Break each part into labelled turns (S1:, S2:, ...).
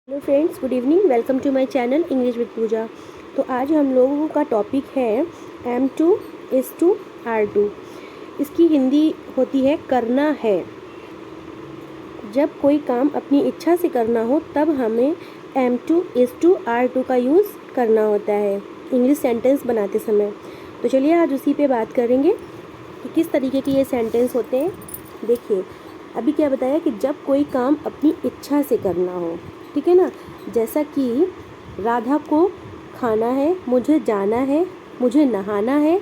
S1: Hello friends, good evening. Welcome to my channel English with Pooja. तो आज हम लोगों का टॉपिक है am2 is to are2। इसकी हिंदी होती है करना है। जब कोई काम अपनी इच्छा से करना हो तब हमें am2 is to are2 का यूज़ करना होता है इंग्लिश सेंटेंस बनाते समय। तो चलिए आज उसी पे बात करेंगे कि किस तरीके के ये सेंटेंस होते हैं। देखिए, अभी क्या बताया कि जब कोई काम अपनी इच्छा से करना हो, ठीक है ना। जैसा कि राधा को खाना है, मुझे जाना है, मुझे नहाना है,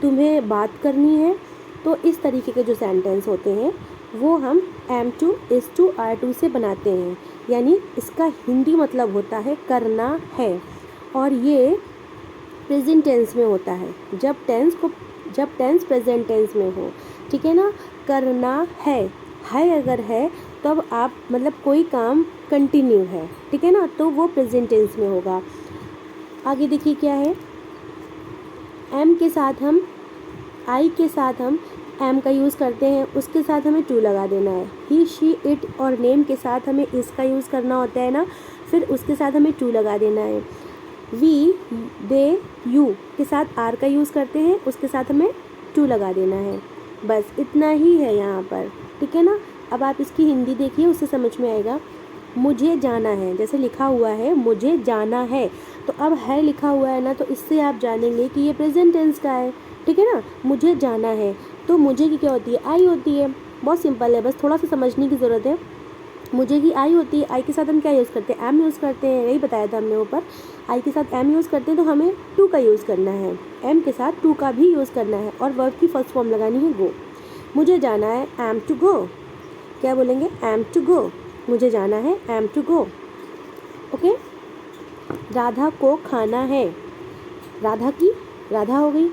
S1: तुम्हें बात करनी है। तो इस तरीके के जो सेंटेंस होते हैं वो हम am2 is to are2 से बनाते हैं। यानी इसका हिंदी मतलब होता है करना है, और ये प्रेजेंट टेंस में होता है। जब टेंस प्रेजेंट टेंस में हो, ठीक है ना। करना है अगर है तब आप मतलब कोई काम कंटिन्यू है, ठीक है ना, तो वो प्रेजेंट टेंस में होगा। आगे देखिए क्या है, एम के साथ हम आई के साथ हम एम का यूज़ करते हैं, उसके साथ हमें टू लगा देना है। ही शी इट और नेम के साथ हमें इसका यूज़ करना होता है ना, फिर उसके साथ हमें टू लगा देना है। वी दे यू के साथ आर का यूज़ करते हैं, उसके साथ हमें टू लगा देना है। बस इतना ही है यहाँ पर, ठीक है ना। अब आप इसकी हिंदी देखिए, उससे समझ में आएगा। मुझे जाना है, जैसे लिखा हुआ है मुझे जाना है, तो अब है लिखा हुआ है ना, तो इससे आप जानेंगे कि ये प्रेजेंट टेंस का है, ठीक है ना। मुझे जाना है तो मुझे की क्या होती है, आई होती है। बहुत सिंपल है, बस थोड़ा सा समझने की ज़रूरत है। मुझे की आई होती है, आई के साथ हम क्या यूज़ करते हैं, एम यूज़ करते हैं। यही बताया था हमने ऊपर, आई के साथ एम यूज़ करते हैं, तो हमें टू का यूज़ करना है। एम के साथ टू का भी यूज़ करना है, और वर्ब की फर्स्ट फॉर्म लगानी है गो। मुझे जाना है एम टू गो। क्या बोलेंगे, एम टू गो। मुझे जाना है am to go. Okay. Radha को खाना है, राधा हो गई।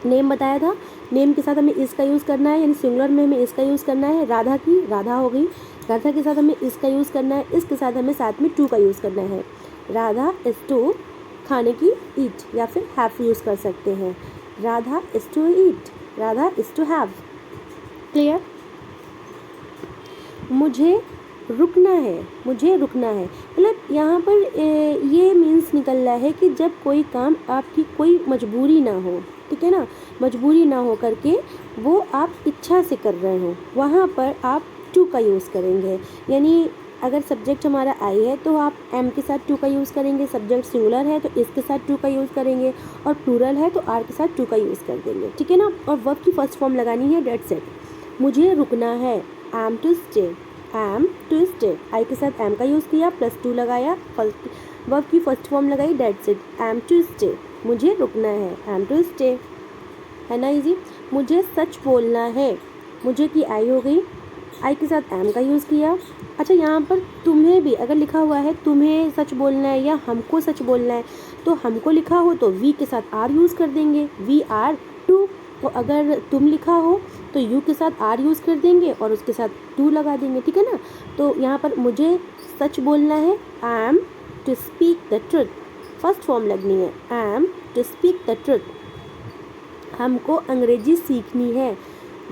S1: नेम बताया था, नेम के साथ हमें इसका यूज़ करना है, यानी सिंगुलर में हमें इसका यूज़ करना है। राधा हो गई। राधा के साथ हमें इसका यूज़ करना है, इसके साथ हमें साथ में टू का यूज़ करना है। राधा इज़ टू खाने की ईट, या फिर हैव यूज़ कर सकते हैं। Radha is to eat, Radha is to have. Clear. मुझे रुकना है, मतलब यहाँ पर ये मीन्स निकल रहा है कि जब कोई काम आपकी कोई मजबूरी ना हो, ठीक है ना, मजबूरी ना हो करके वो आप इच्छा से कर रहे हो, वहाँ पर आप टू का यूज़ करेंगे। यानी अगर सब्जेक्ट हमारा आई है तो आप एम के साथ टू का यूज़ करेंगे, सब्जेक्ट सिंगुलर है तो इसके साथ टू का यूज़ करेंगे, और प्लूरल है तो आर के साथ टू का यूज़ कर देंगे, ठीक है ना। और वर्ब की फर्स्ट फॉर्म लगानी है, डेट्स इट। मुझे रुकना है, एम टू स्टे, आई के साथ एम का यूज़ किया, प्लस टू लगाया, फर्स्ट वर्ब की फर्स्ट फॉर्म लगाई, that's it. Am to stay, मुझे रुकना है, एम टू स्टे, है ना इजी। मुझे सच बोलना है, मुझे की आई हो गई, आई के साथ एम का यूज़ किया। अच्छा, यहाँ पर तुम्हें भी अगर लिखा हुआ है तुम्हें सच बोलना है या हमको सच बोलना है, तो हमको लिखा हो तो वी के साथ आर यूज़ कर देंगे, वी आर टू। तो अगर तुम लिखा हो तो यू के साथ आर यूज़ कर देंगे और उसके साथ टू लगा देंगे, ठीक है ना। तो यहाँ पर मुझे सच बोलना है, I am to speak the truth, first form लगनी है, I am to speak the truth. हमको अंग्रेजी सीखनी है,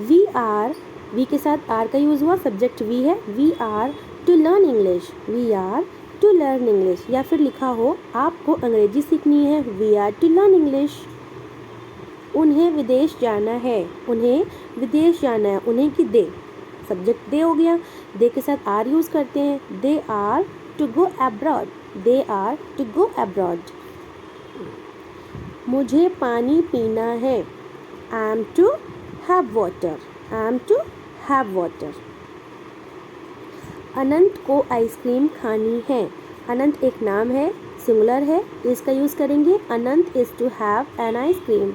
S1: वी आर, वी के साथ आर का यूज़ हुआ, सब्जेक्ट वी है, we are to learn English, we are to learn English. या फिर लिखा हो आपको अंग्रेजी सीखनी है, we are to learn English. उन्हें विदेश जाना है, उन्हें विदेश जाना है, उन्हें की दे, सब्जेक्ट दे हो गया, दे के साथ आर यूज़ करते हैं, they are to go abroad, they are to go abroad. मुझे पानी पीना है, I am to have water, I am to have water. Anant को आइसक्रीम खानी है, अनंत एक नाम है, सिंगुलर है, इसका यूज़ करेंगे। Anant is to have an ice cream,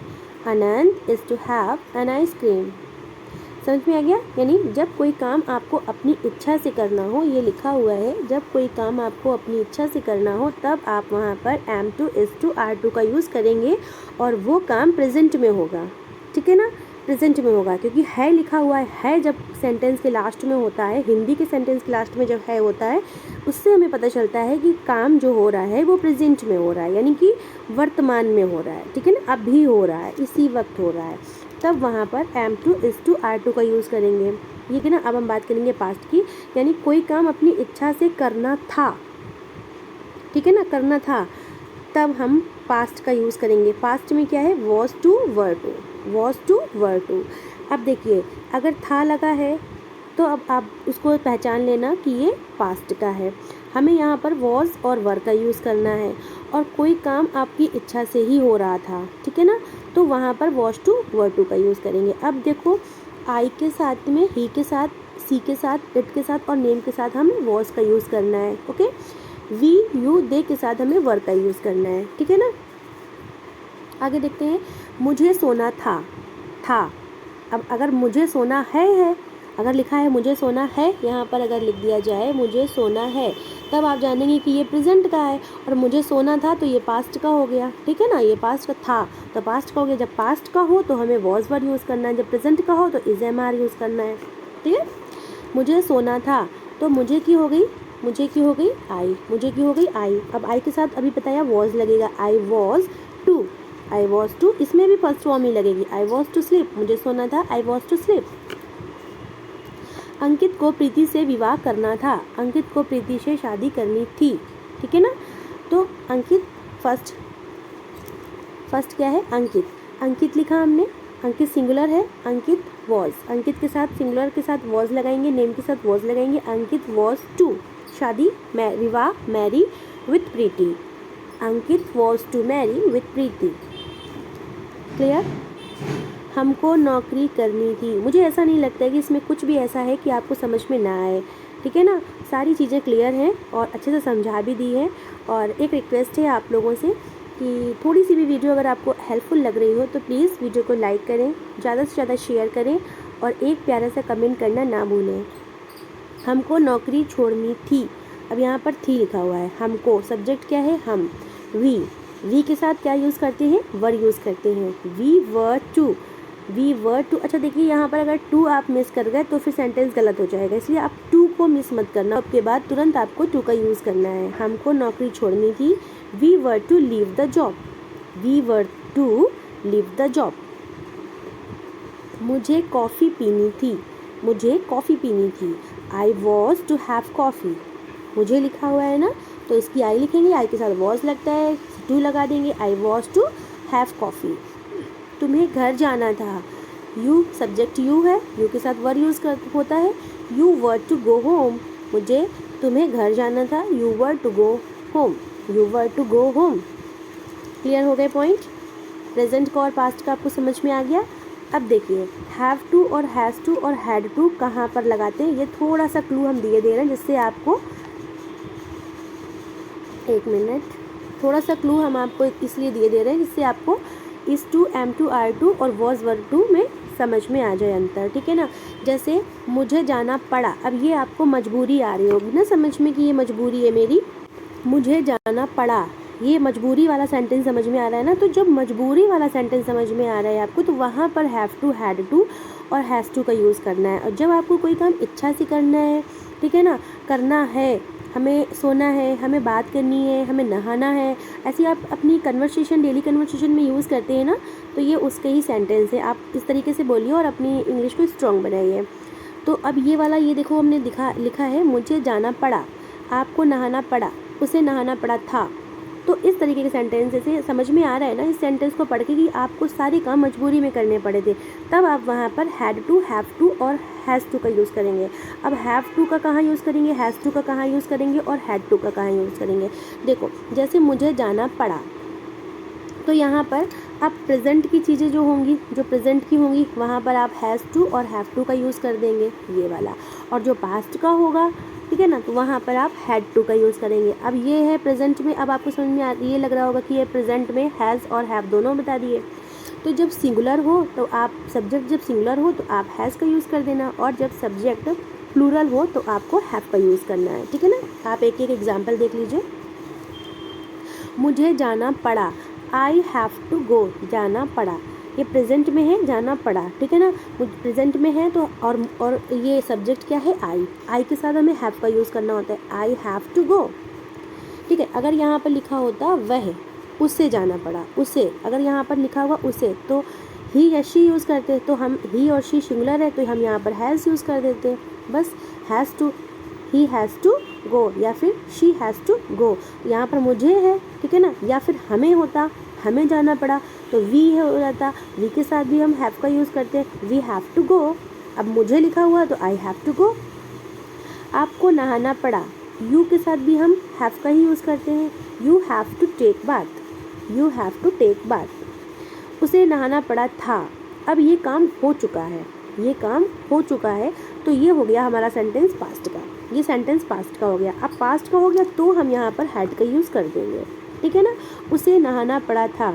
S1: Anant is to have an ice cream. समझ में आ गया। यानी जब कोई काम आपको अपनी इच्छा से करना हो, ये लिखा हुआ है, जब कोई काम आपको अपनी इच्छा से करना हो तब आप वहाँ पर am2 is to are2 का यूज़ करेंगे, और वो काम प्रेजेंट में होगा, ठीक है ना, प्रेजेंट में होगा। क्योंकि है लिखा हुआ है जब सेंटेंस के लास्ट में होता है, हिंदी के सेंटेंस के लास्ट में जब है होता है, उससे हमें पता चलता है कि काम जो हो रहा है वो प्रेजेंट में हो रहा है, यानी कि वर्तमान में हो रहा है, ठीक है ना, अभी हो रहा है, इसी वक्त हो रहा है। तब वहाँ पर am2 is to are2 का यूज़ करेंगे। ये कि ना, अब हम बात करेंगे पास्ट की, यानी कोई काम अपनी इच्छा से करना था, ठीक है ना, करना था, तब हम पास्ट का यूज़ करेंगे। पास्ट में क्या है, was to were to, was to were to. अब देखिए अगर था लगा है तो अब आप उसको पहचान लेना कि ये पास्ट का है। हमें यहाँ पर वॉज और वर का यूज़ करना है और कोई काम आपकी इच्छा से ही हो रहा था, ठीक है ना, तो वहाँ पर वॉज टू वर टू का यूज़ करेंगे। अब देखो आई के साथ में, ही के साथ, सी के साथ, इट के साथ और नेम के साथ हमें वॉज का यूज़ करना है। ओके, वी, यू, दे के साथ हमें वर का यूज़ करना है, ठीक है ना। आगे देखते हैं, मुझे सोना था, था। अब अगर मुझे सोना है, अगर लिखा है मुझे सोना है, यहाँ पर अगर लिख दिया जाए मुझे सोना है, तब आप जानेंगे कि ये प्रेजेंट का है, और मुझे सोना था तो ये पास्ट का हो गया, ठीक है ना, ये पास्ट का था तो पास्ट का हो गया। जब पास्ट का हो तो हमें वॉज वर यूज़ करना है, जब प्रेजेंट का हो तो इज एम आर यूज़ करना है, ठीक है। मुझे सोना था तो मुझे की हो गई, मुझे की हो गई आई, मुझे की हो गई आई। अब आई के साथ अभी बताया वॉज लगेगा, I was to, I was to, इसमें भी फर्स्ट फॉर्म ही लगेगी, आई वॉज टू स्लीप, मुझे सोना था, आई वॉज टू स्लीप। अंकित को प्रीति से विवाह करना था, अंकित को प्रीति से शादी करनी थी, ठीक है ना। तो अंकित फर्स्ट क्या है, अंकित, अंकित लिखा हमने, अंकित सिंगुलर है, अंकित वॉज, अंकित के साथ सिंगुलर के साथ वॉज लगाएंगे, नेम के साथ वॉज लगाएंगे, अंकित वॉज टू शादी, विवाह, marry with Preeti, Ankit was to marry with Preeti. Clear. हमको नौकरी करनी थी, मुझे ऐसा नहीं लगता है कि इसमें कुछ भी ऐसा है कि आपको समझ में ना आए, ठीक है ना, सारी चीज़ें क्लियर हैं और अच्छे से समझा भी दी है। और एक रिक्वेस्ट है आप लोगों से कि थोड़ी सी भी वीडियो अगर आपको हेल्पफुल लग रही हो तो प्लीज़ वीडियो को लाइक करें, ज़्यादा से ज़्यादा शेयर करें और एक प्यारा सा कमेंट करना ना भूलें। हमको नौकरी छोड़नी थी, अब यहाँ पर थी लिखा हुआ है, हमको सब्जेक्ट क्या है, हम, वी के साथ क्या यूज़ करते हैं, वर यूज़ करते हैं, we were to, we were to. अच्छा देखिए यहाँ पर अगर टू आप मिस कर गए तो फिर सेंटेंस गलत हो जाएगा, इसलिए आप टू को मिस मत करना, उसके बाद तुरंत आपको टू का यूज़ करना है। हमको नौकरी छोड़नी थी, we were to leave the job, we were to leave the job. मुझे कॉफ़ी पीनी थी, मुझे कॉफ़ी पीनी थी, I was to have coffee, मुझे लिखा हुआ है ना तो इसकी आई लिखेंगे, आई के साथ वॉज लगता है, टू लगा देंगे, I was to have coffee. तुम्हें घर जाना था, यू सब्जेक्ट यू है, यू के साथ वर यूज़ होता है, you were to go home, मुझे तुम्हें घर जाना था, you were to go home, you were to go home. Clear हो गए पॉइंट, प्रेजेंट का और पास्ट का आपको समझ में आ गया। अब देखिए हैव टू और हैज़ टू और हैड टू कहाँ पर लगाते हैं, ये थोड़ा सा क्लू हम दे रहे हैं जिससे आपको, एक मिनट, थोड़ा सा क्लू हम आपको इसलिए दे रहे हैं जिससे आपको इस to, am to, are to और वॉज वर टू में समझ में आ जाए अंतर, ठीक है ना। जैसे मुझे जाना पड़ा, अब ये आपको मजबूरी आ रही होगी ना समझ में कि ये मजबूरी है मेरी, मुझे जाना पड़ा, ये मजबूरी वाला सेंटेंस समझ में आ रहा है ना। तो जब मजबूरी वाला सेंटेंस समझ में आ रहा है आपको तो वहाँ पर हैव टू, हैड टू और हैज़ टू का यूज़ करना है। और जब आपको कोई काम इच्छा से करना है, ठीक है ना, करना है, हमें सोना है, हमें बात करनी है, हमें नहाना है, ऐसी आप अपनी कन्वर्सेशन, डेली कन्वर्सेशन में यूज़ करते हैं ना, तो ये उसके ही सेंटेंस है। आप इस तरीके से बोलिए और अपनी इंग्लिश को स्ट्रॉन्ग बनाइए। तो अब ये वाला, ये देखो हमने लिखा है मुझे जाना पड़ा, आपको नहाना पड़ा, उसे नहाना पड़ा था। तो इस तरीके के सेंटेंस से समझ में आ रहा है ना इस सेंटेंस को पढ़ के कि आपको सारे काम मजबूरी में करने पड़े थे, तब आप वहाँ पर हैड टू, हैव टू और हैज़ टू का यूज़ करेंगे। अब हैव टू का कहाँ यूज़ करेंगे, हैज़ टू का कहाँ यूज़ करेंगे और हैड टू का कहाँ यूज़ करेंगे। देखो जैसे मुझे जाना पड़ा, तो यहाँ पर आप प्रेजेंट की चीज़ें जो होंगी, जो प्रेजेंट की होंगी, वहाँ पर आप हैज़ टू और हैव टू का यूज़ कर देंगे, ये वाला। और जो पास्ट का होगा, ठीक है ना, तो वहाँ पर आप हैड टू का यूज़ करेंगे। अब ये है प्रेजेंट में, अब आपको समझ में ये लग रहा होगा कि ये प्रेजेंट में हैज़ और हैव दोनों बता दिए। तो जब सिंगुलर हो तो आप, सब्जेक्ट जब सिंगुलर हो तो आप हैज़ का यूज़ कर देना, और जब सब्जेक्ट प्लूरल हो तो आपको हैव का यूज़ करना है, ठीक है ना। आप एक एक एग्जाम्पल देख लीजिए। मुझे जाना पड़ा, आई हैव टू गो, जाना पड़ा, ये प्रेजेंट में है, जाना पड़ा, ठीक है ना, प्रेजेंट में है तो, और ये सब्जेक्ट क्या है, आई के साथ हमें हैव का यूज़ करना होता है, आई हैव टू गो, ठीक है। अगर यहाँ पर लिखा होता वह, उससे जाना पड़ा, उसे, अगर यहाँ पर लिखा हुआ उसे, तो ही या शी यूज़ करते, तो हम ही और शी सिंगुलर है तो हम यहाँ पर हैज़ यूज़ कर देते, बस has to, he has to go, या फिर शी हैज़ टू गो। यहाँ पर मुझे है, ठीक है ना, या फिर हमें होता, हमें जाना पड़ा, तो वी हो जाता। वी के साथ भी हम हैव का यूज़ करते हैं, वी हैव टू गो। अब मुझे लिखा हुआ तो आई हैव टू गो। आपको नहाना पड़ा, यू के साथ भी हम हैव का ही यूज़ करते हैं, you have to take bath, you have to take bath. उसे नहाना पड़ा था, अब ये काम हो चुका है, ये काम हो चुका है, तो ये हो गया हमारा सेंटेंस पास्ट का, ये सेंटेंस पास्ट का हो गया। अब पास्ट का हो गया तो हम यहाँ पर हैड का यूज़ कर देंगे, ठीक है ना। उसे नहाना पड़ा था,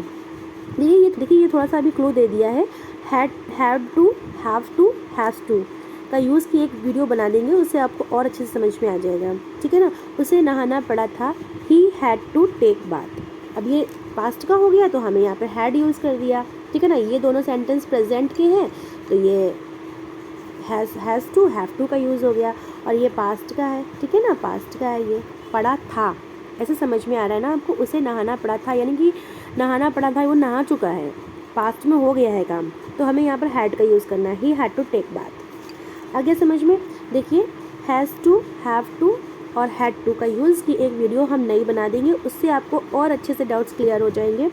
S1: देखिए ये थोड़ा सा अभी क्लू दे दिया है। Had to, have to, has to का यूज़ की एक वीडियो बना देंगे, उससे आपको और अच्छे से समझ में आ जाएगा, ठीक है ना। उसे नहाना पड़ा था, he had to take bath. अब ये पास्ट का हो गया तो हमें यहाँ पर हैड यूज़ कर दिया, ठीक है ना। ये दोनों सेंटेंस प्रेजेंट के हैं तो ये हैज़ टू, हैव टू का यूज़ हो गया, और ये पास्ट का है, ठीक है ना, पास्ट का है। ये पड़ा था, ऐसे समझ में आ रहा है ना आपको। उसे नहाना पड़ा था यानी कि नहाना पड़ा था, वो नहा चुका है, पास्ट में हो गया है काम, तो हमें यहाँ पर हैड का यूज़ करना है, he had to take bath. आगे समझ में, देखिए हैज़ टू, हैव टू और हैड टू का यूज़ की एक वीडियो हम नई बना देंगे, उससे आपको और अच्छे से डाउट्स क्लियर हो जाएंगे।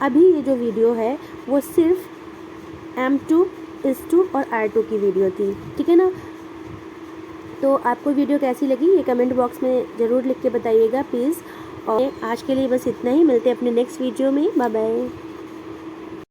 S1: अभी ये जो वीडियो है वो सिर्फ M2, is2 और are2 की वीडियो थी, ठीक है ना। तो आपको वीडियो कैसी लगी ये कमेंट बॉक्स में ज़रूर लिख के बताइएगा प्लीज़। और आज के लिए बस इतना ही, मिलते हैं अपने नेक्स्ट वीडियो में, बाय बाय।